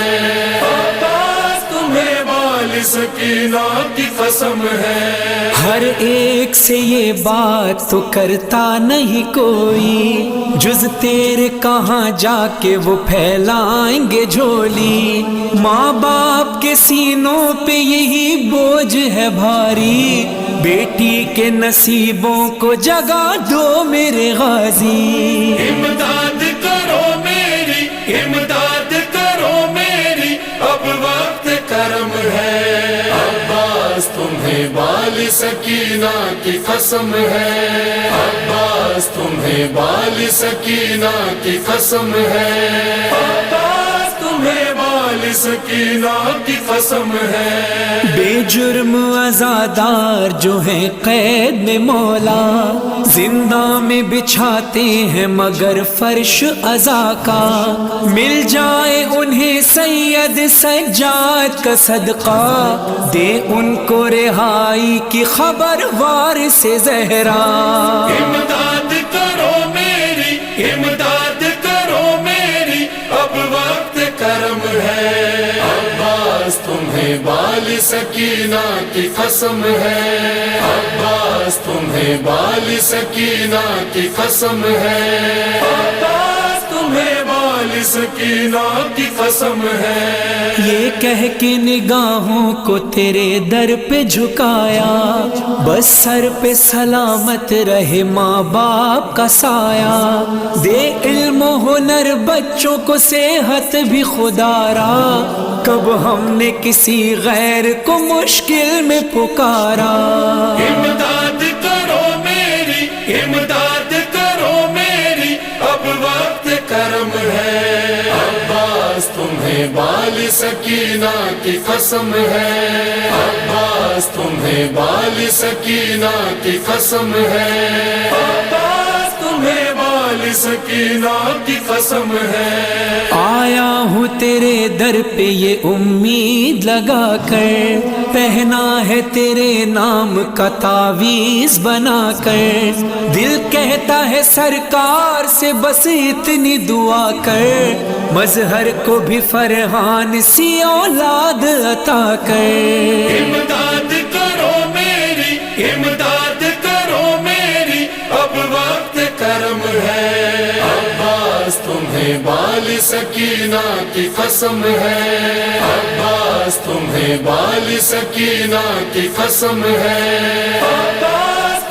[SPEAKER 7] عباس تمہیں والی سکینہ کی قسم ہے. ہر ایک سے یہ بات تو کرتا نہیں کوئی، جز تیرے کہاں جا کے وہ پھیلائیں گے جھولی. ماں باپ کے سینوں پہ یہی بوجھ ہے بھاری، بیٹی کے نصیبوں کو جگا دو میرے غازی. امداد کرو میری، امداد کرو میری، اب وقت کرم ہے. عباس تمہیں والی سکینہ کی قسم ہے. عباس تمہیں والی سکینہ کی قسم ہے. عباس تمہیں والی سکینہ کی قسم ہے. بے جرم عزادار جو ہیں قید میں مولا، زندہ میں بچھاتے ہیں مگر فرش عزا کا. مل جائے انہیں سید سجاد کا صدقہ، دے ان کو رہائی کی خبر وارث زہرا. امداد کرو میری، امداد کرو میری، اب وقت کرم ہے. عباس تمہیں والی سکینہ کی قسم ہے. عباس تمہیں والی سکینہ کی قسم ہے. عباس تمہیں والی سکینہ کی قسم ہے. یہ کہہ کے نگاہوں کو تیرے در پہ جھکایا، بس سر پہ سلامت رہے ماں باپ کا سایہ. دے علم و ہنر بچوں کو صحت بھی خدا را، کب ہم نے کسی غیر کو مشکل میں پکارا. امداد کرو میری، امداد کرو میری، اب وقت کرم ہے. عباس تمہیں والی سکینہ کی قسم ہے. عباس تمہیں والی سکینہ کی قسم ہے. عباس تمہیں والی سکینہ کی قسم ہے. آیا ہوں تیرے در پہ یہ امید لگا کر، پہنا ہے تیرے نام کا تعویذ بنا کر. دل کہتا ہے سرکار سے بس اتنی دعا کر، مظہر کو بھی فرحان سی اولاد عطا کر. امداد کرو میری، امداد کرو میری، اب وقت کرم ہے. عباس تمہیں والی سکینہ کی قسم ہے. عباس تمہیں والی سکینہ کی قسم ہے. عباس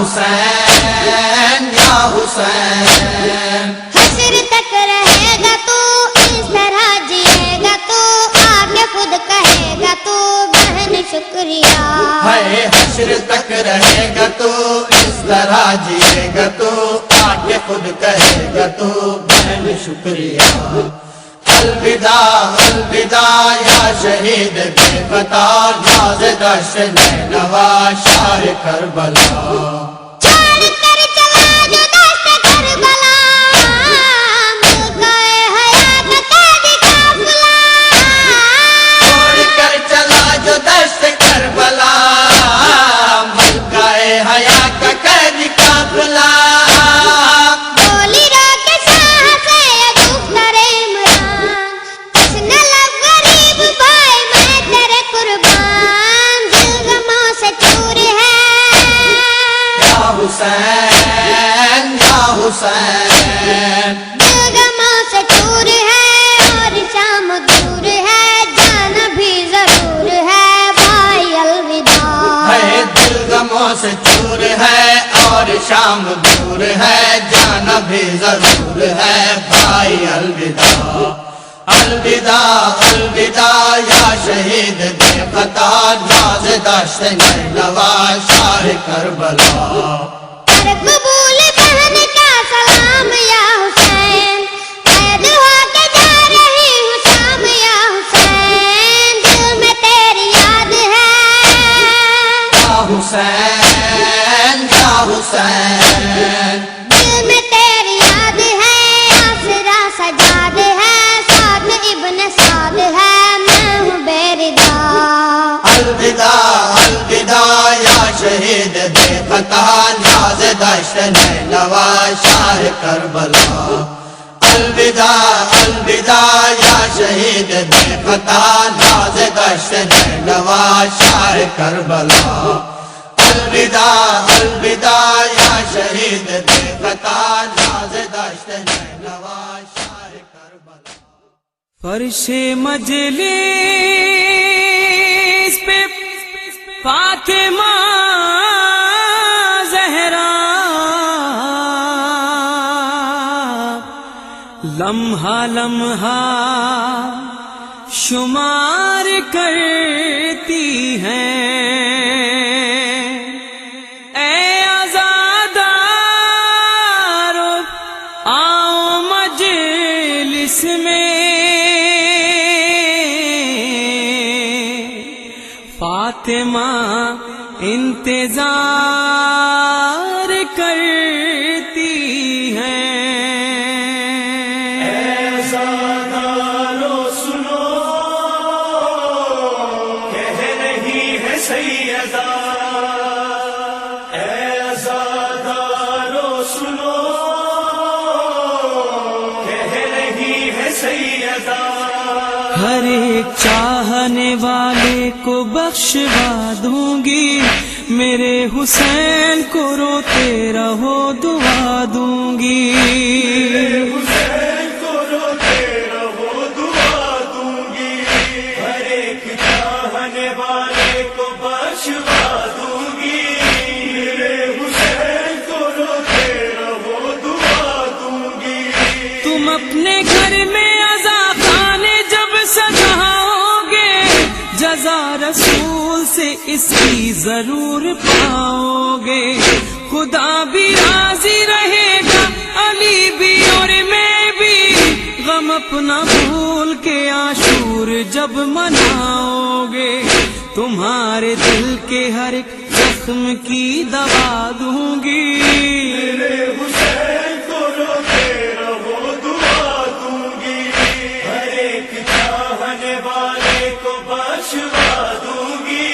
[SPEAKER 5] حسین یا حسین
[SPEAKER 1] حشر تک رہے گا تو اس طرح جیے گا تو آگے خود کہے گا تو بہن شکریہ
[SPEAKER 5] ہے حشر تک رہے گا تو اس طرح جیے گا تو آگے خود کہے گا تو بہن شکریہ الوداع الوداع یا شہید بے پتا ناز دشت نینوا شاہ کربلا
[SPEAKER 1] چھوڑ کر چلا جو دشت کربلا ملکہ حیات قیدی قافلہ
[SPEAKER 5] چھوڑ کر چلا جو دشت کربلا ملکہ حیات کا قیدی قافلہ
[SPEAKER 1] گولی روک شاہ سے ابوبکر عمران حسن لب غریب بھائی میں تیرے قربان دل غموں سے چور ہے
[SPEAKER 5] یا حسین یا حسین
[SPEAKER 1] دل غموں سے چور ہے اور شام دور ہے جانا بھی ضرور ہے بھائی الوداع
[SPEAKER 5] ہے دل غموں سے چور ہے اور شام دور ہے جانا بھی ضرور ہے بھائی الوداع الوداع الوداع یا شہید بے خطا ناز دشت نینوا شاہ کربلا
[SPEAKER 1] کر قبول بہن کا سلام یا حسین قید ہو کے جا رہی ہوں شام یا حسین دل میں تیری یاد ہے
[SPEAKER 5] یا حسین یا حسین
[SPEAKER 1] دل میں تیری یاد ہے آسرا سجاد ہے ساتھ ابن سعد ہے میں ہوں بیردا
[SPEAKER 5] الوداع الوداع یا شہید بے خطا ناز دشت نینوا شاہ کربلا الوداع الوداع یا شہید بے خطا ناز دشت نینوا شاہ کربلا الوداع الوداع یا شہید بے خطا ناز دشت نینوا شاہ کربلا
[SPEAKER 7] فرش مجلس پہ فاطمہ زہرا لمحہ لمحہ شمار کرتی ہیں اے آزادارو آؤ مجلس میں فاطمہ انتظار کرتی ہیں
[SPEAKER 8] عزادارو سنو کہہ رہی ہے سیدہ عزادارو سنو کہہ رہی ہے سیدہ
[SPEAKER 7] ہر ایک چاہنے والے کو بخشوا دوں گی میرے حسین کو روتے رہو دعا دوں گی
[SPEAKER 8] حسین کو روتے رہو دعا دوں گی ہر ایک چاہنے والے کو بخشوا دوں گی میرے حسین کو روتے رہو دعا دوں گی
[SPEAKER 7] تم اپنے گھر میں عزا خانے جب سجاؤ گے جزا رسول سے اس کی ضرور پاؤ گے خدا بھی راضی رہے گا علی بھی اور میں بھی غم اپنا بھول کے عاشور جب مناؤ گے تمہارے دل کے ہر ایک زخم کی دوا دوں گی
[SPEAKER 8] میرے حسین کو روتے رہو دعا دوں گی ہر ایک چاہنے والے کو بخشوا دوں گی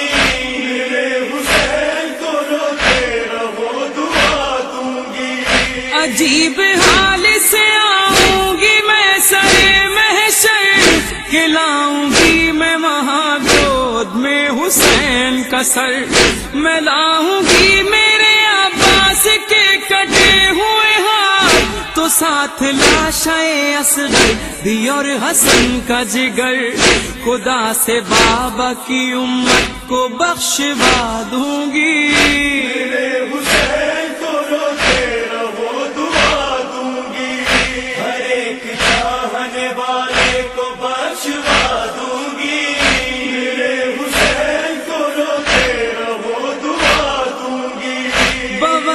[SPEAKER 8] میرے حسین کو روتے رہو دعا دوں گی
[SPEAKER 7] عجیب حال سے آؤں گی میں سرے محشر کھلاؤں گی میں وہاں گود میں حسین کا سر میں لاؤں گی میرے عباس کے کٹے ہوئے ہاتھ تو ساتھ لاشائے اصغر دی اور حسن کا جگر خدا سے بابا کی امت کو بخشوا دوں گی
[SPEAKER 8] میرے حسین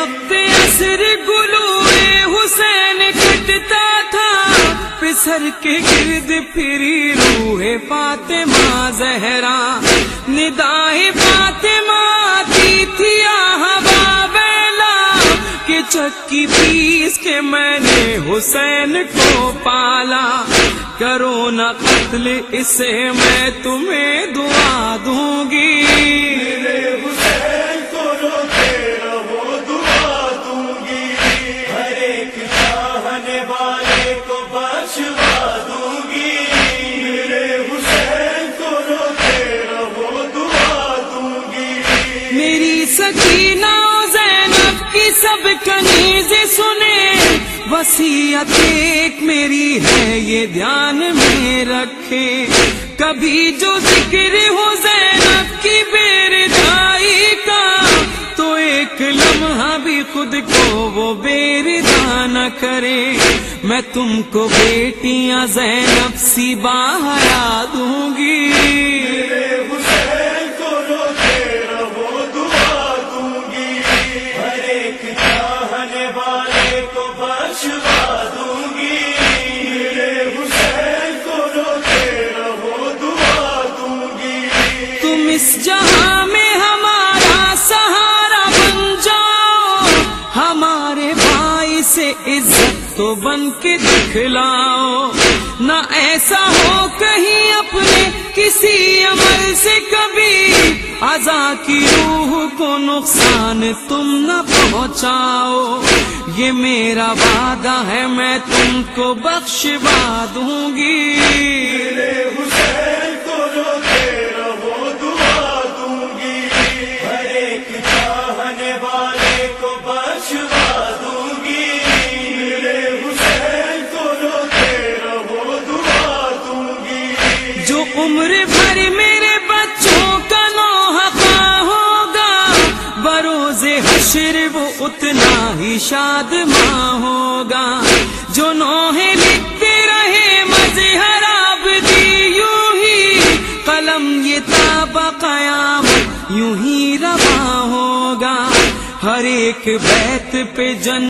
[SPEAKER 7] وقت عصر گلوئے حسین کٹتا تھا، پسر کے گرد پھری روح فاطمہ زہرا، ندائے فاطمہ آتی تھی آہ بابیلا، کہ چکی پیس کے میں نے حسین کو پالا، کرو نہ قتل اسے میں تمہیں دعا دوں گی،
[SPEAKER 8] حسین کو روتے رہو دعا دوں گی، ہر ایک چاہنے والے کو بخشوا دوں گی، میرے حسین کو روتے رہو دعا دوں گی۔
[SPEAKER 7] میری سکینہ زینب کی سب کنیز سنے، وصیت ایک میری ہے یہ دھیان میں رکھے، کبھی جو ذکر ہو زینب کی بیردائی کا، تو ایک لمحہ بھی خود کو وہ بیردہ نہ کرے، میں تم کو بیٹیاں زینب سی باحیا دوں گی،
[SPEAKER 8] حسین کو روتے رہو دعا دوں گی، ہر ایک چاہنے والے کو بخشوا دوں گی، میرے حسین کو روتے رہو دعا دوں گی۔
[SPEAKER 7] تم اس جہاں میں ہمارا سہارا بن جاؤ، ہمارے بھائی سے عزت تو بن کے دکھلاؤ، نہ ایسا ہو کہیں اپنے کسی عمل سے کبھی عزا کی روح کو نقصان تم نہ پہنچاؤ، یہ میرا وعدہ ہے میں تم کو بخشوا دوں گی،
[SPEAKER 8] حسین کو روتے رہو دعا دوں گی، ہر ایک چاہنے والے کو بخشوا دوں گی، میرے حسین کو روتے رہو دعا دوں گی۔
[SPEAKER 7] جو عمر بھر میرے بچوں کا نوحہ ہوگا، بروز حشر وہ اتنا ہی شادماں ہوگا، جو نوحے لکھتے رہے مظہر عابدی، یوں ہی قلم یہ تاب قیامت یوں ہی رواں ہوگا، ہر ایک بیت پہ جن